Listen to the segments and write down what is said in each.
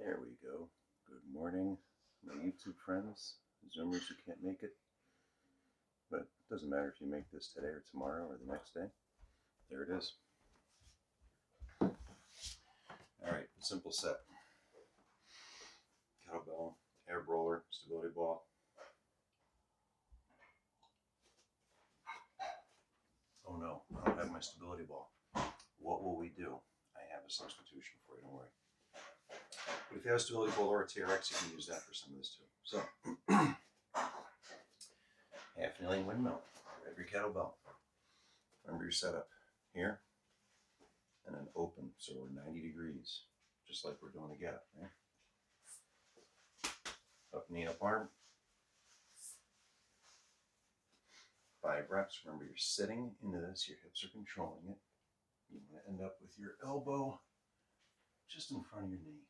There we go. Good morning, my YouTube friends, Zoomers who can't make it. But it doesn't matter if you make this today or tomorrow or the next day. There it is. All right, simple set. Kettlebell, air roller, stability ball. Oh no, I don't have my stability ball. What will we do? I have a substitution for you, don't worry. But if you have a stability ball or a TRX, you can use that for some of this too. So, half kneeling windmill. Grab your kettlebell. Remember your setup here, and then open, so we're 90 degrees, just like we're doing the get up, right? Up knee, up arm. 5 reps. Remember, you're sitting into this, your hips are controlling it. You want to end up with your elbow just in front of your knee.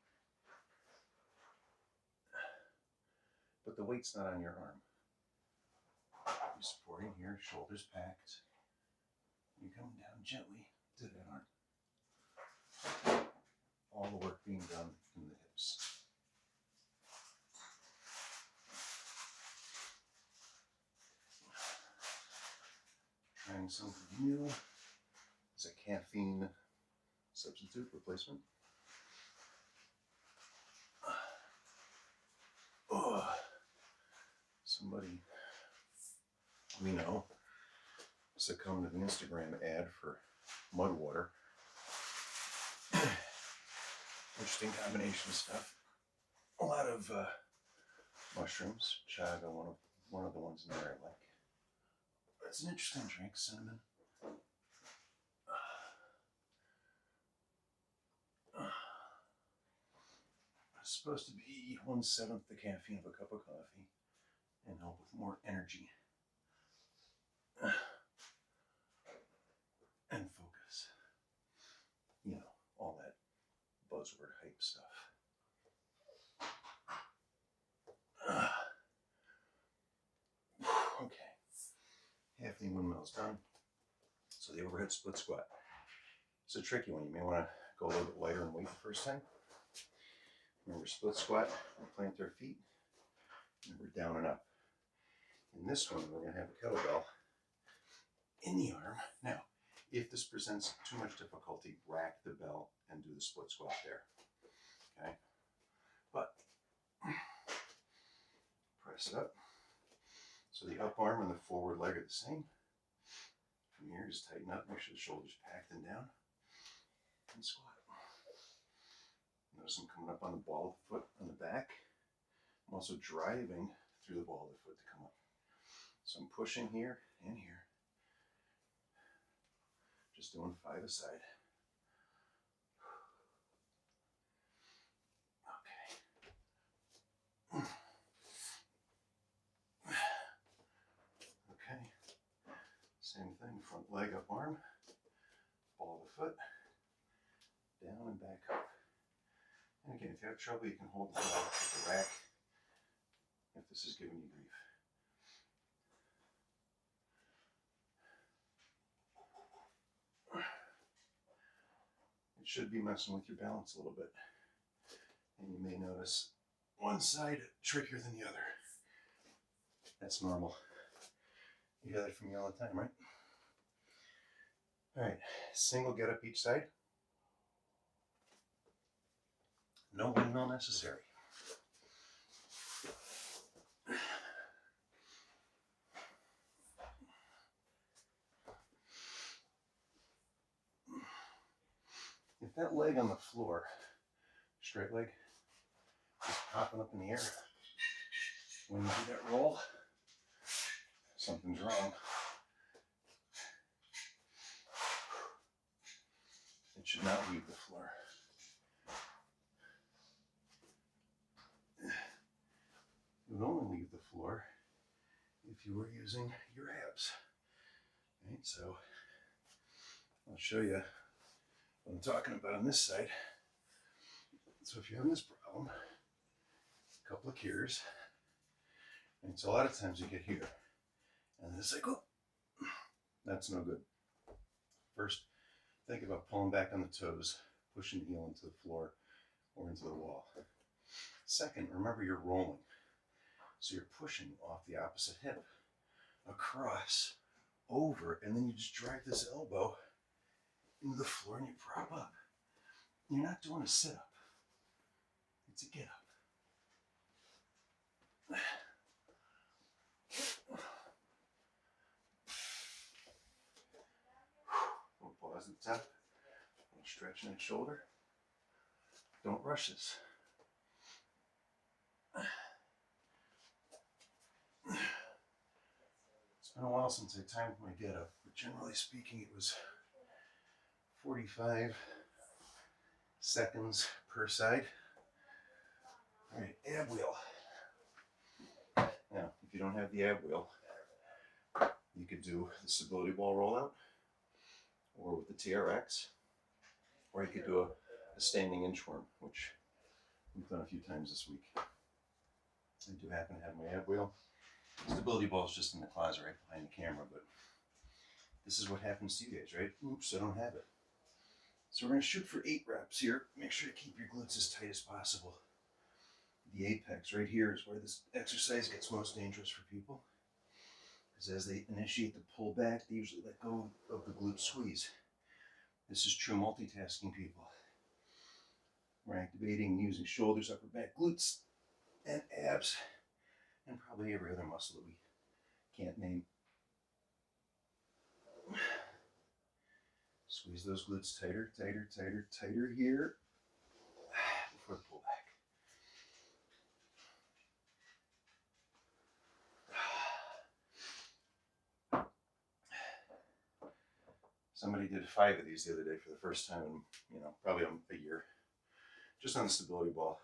But the weight's not on your arm. You're supporting here, shoulders packed. You're coming down gently to that arm. All the work being done in the hips. Trying something new. It's a caffeine substitute replacement. Oh, somebody we know succumbed to the Instagram ad for mud water. Interesting combination of stuff. A lot of mushrooms. Chaga, one of the ones in there I like. It's an interesting drink, cinnamon. It's supposed to be 1/7 the caffeine of a cup of coffee and help with more energy and focus. You know, all that buzzword hype stuff. Okay, half the windmill's done. So the overhead split squat. It's a tricky one. You may want to go a little bit lighter in weight the first time. Remember, split squat, we plant our feet, and we're down and up. In this one, we're going to have a kettlebell in the arm. Now, if this presents too much difficulty, rack the bell and do the split squat there. Okay? But press it up. So the up arm and the forward leg are the same. From here, just tighten up, make sure the shoulders packed and down, and squat. Notice I'm coming up on the ball of the foot on the back. I'm also driving through the ball of the foot to come up. So I'm pushing here and here. Just doing 5 a side. Okay. Okay. Same thing, front leg, up arm, ball of the foot, down and back up. And again, if you have trouble, you can hold the ball with the rack if this is giving you grief. It should be messing with your balance a little bit. And you may notice one side trickier than the other. That's normal. You hear that from me all the time, right? All right, single get up each side. No windmill necessary. If that leg on the floor, straight leg, is popping up in the air when you do that roll, something's wrong. It should not leave the floor. It would only leave the floor if you were using your abs. Right, so I'll show you what I'm talking about on this side. So if you're having this problem, a couple of cures. And so a lot of times you get here, and it's like, oh, that's no good. First, think about pulling back on the toes, pushing the heel into the floor or into the wall. Second, remember you're rolling. So you're pushing off the opposite hip, across, over, and then you just drag this elbow into the floor and you prop up. You're not doing a sit-up. It's a get-up. Little pause at the top. Little stretch in that shoulder. Don't rush this. It's been a while since I timed my get-up, but generally speaking, it was 45 seconds per side. All right, ab wheel. Now, if you don't have the ab wheel, you could do the stability ball rollout, or with the TRX, or you could do a standing inchworm, which we've done a few times this week. I do happen to have my ab wheel. Stability ball is just in the closet right behind the camera, but this is what happens to you guys, right? Oops, I don't have it. So we're going to shoot for 8 reps here. Make sure to keep your glutes as tight as possible. The apex right here is where this exercise gets most dangerous for people, because as they initiate the pull back, they usually let go of the glute squeeze. This is true multitasking people. We're activating and using shoulders, upper back, glutes, and abs, and probably every other muscle that we can't name. Squeeze those glutes tighter, tighter, tighter, tighter here before the pull back. Somebody did 5 of these the other day for the first time in, probably a year, just on the stability ball.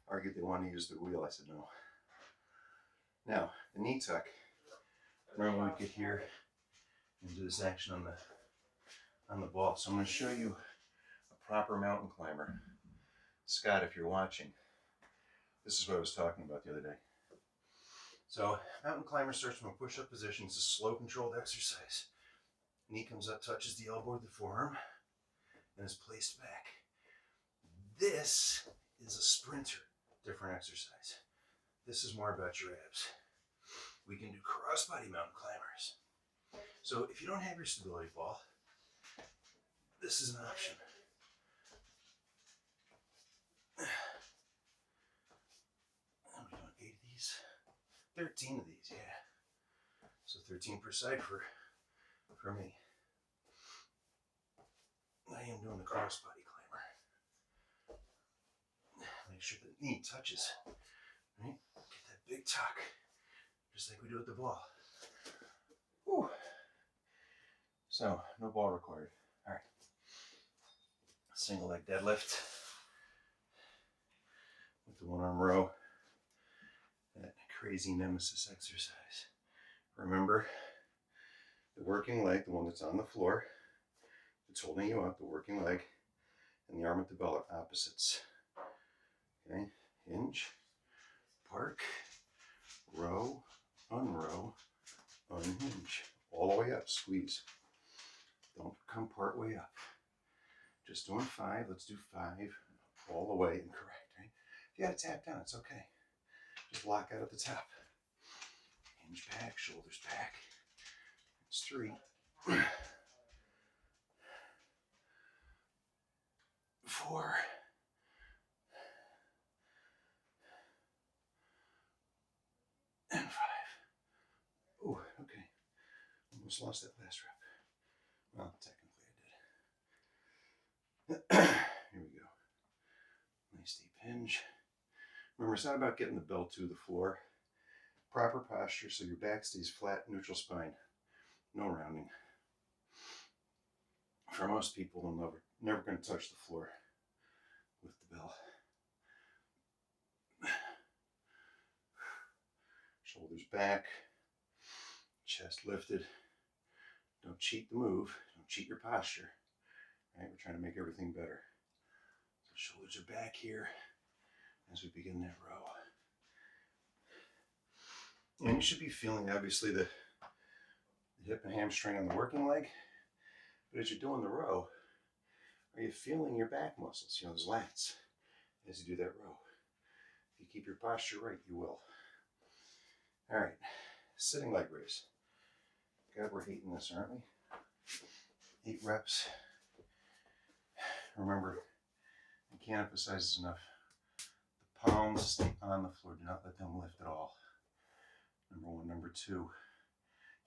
Argued they wanted to use the wheel. I said no. Now, the knee tuck. Remember when we get here and do this action on the ball. So I'm going to show you a proper mountain climber. Scott, if you're watching, this is what I was talking about the other day. So mountain climber starts from a push-up position. It's a slow, controlled exercise. Knee comes up, touches the elbow or the forearm, and is placed back. This is a sprinter, different exercise. This is more about your abs. We can do crossbody mountain climbers. So if you don't have your stability ball, this is an option. I'm doing 8 of these, 13 of these, yeah. So 13 per side for me. I am doing the crossbody climber. Make sure the knee touches, right? Get that big tuck, just like we do with the ball. Whew. So, no ball required. All right. Single leg deadlift with the 1-arm row. That crazy nemesis exercise. Remember, the working leg, the one that's on the floor, it's holding you up, the working leg, and the arm at the belt are opposites. Okay, hinge, park, row, unrow, unhinge. All the way up, squeeze. Don't come part way up. Just doing 5, let's do 5 all the way and correct, right? If you gotta tap down, it's okay. Just lock out at the top. Hinge back, shoulders back. It's 3. 4. And 5. Oh, okay. Almost lost that last rep. Well, technically I did. Here we go. Nice deep hinge. Remember, it's not about getting the belt to the floor. Proper posture so your back stays flat, neutral spine. No rounding. For most people, they're never going to touch the floor with the bell. Shoulders back, chest lifted. Don't cheat the move. Don't cheat your posture. Right? We're trying to make everything better. So shoulders are back here as we begin that row. And you should be feeling, obviously, the hip and hamstring on the working leg. But as you're doing the row, are you feeling your back muscles, those lats, as you do that row? If you keep your posture right, you will. All right, sitting leg raise. God, we're hating this, aren't we? 8 reps. Remember, I can't emphasize this enough. The palms stay on the floor. Do not let them lift at all. Number 1. Number 2,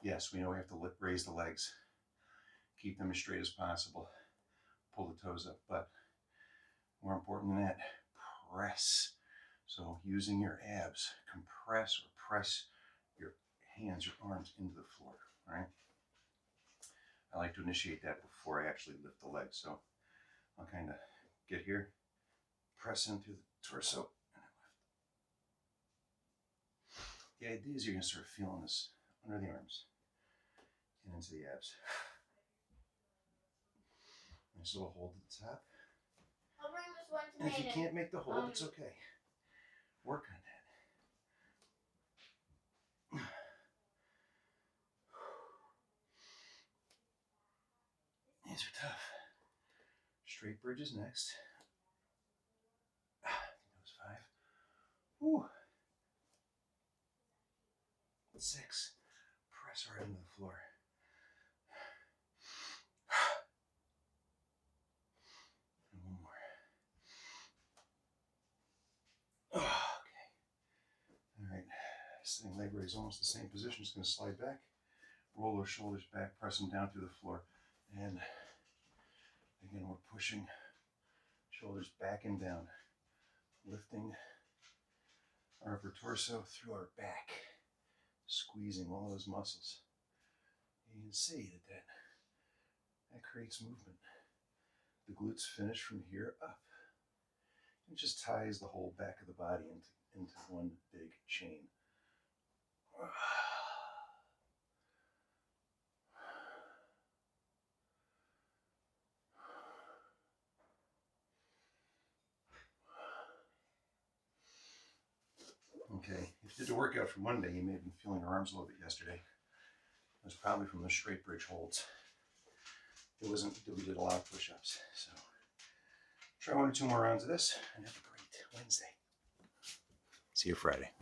yes, we know we have to raise the legs. Keep them as straight as possible. Pull the toes up, but more important than that, press. So using your abs, compress or press your hands, your arms into the floor, right? I like to initiate that before I actually lift the legs. So I'll kind of get here, press in through the torso, and lift. The idea is you're going to start feeling this under the arms and into the abs. Nice little hold at the top. I'll bring this one to And if you can't make the hold, it's okay. Work on that. These are tough. Straight bridges next. I think that was 5. Woo. 6. Press right into the floor. And 1 more. Okay. All right. Sitting leg raise, almost the same position. Just going to slide back. Roll those shoulders back. Press them down through the floor. And again, we're pushing shoulders back and down. Lifting our upper torso through our back. Squeezing all those muscles. You can see that creates movement. The glutes finish from here up. It just ties the whole back of the body into one big chain. Okay, if you did the workout for Monday, you may have been feeling your arms a little bit yesterday. It was probably from the straight bridge holds. It wasn't that we did a lot of push-ups. So try 1 or 2 more rounds of this and have a great Wednesday. See you Friday.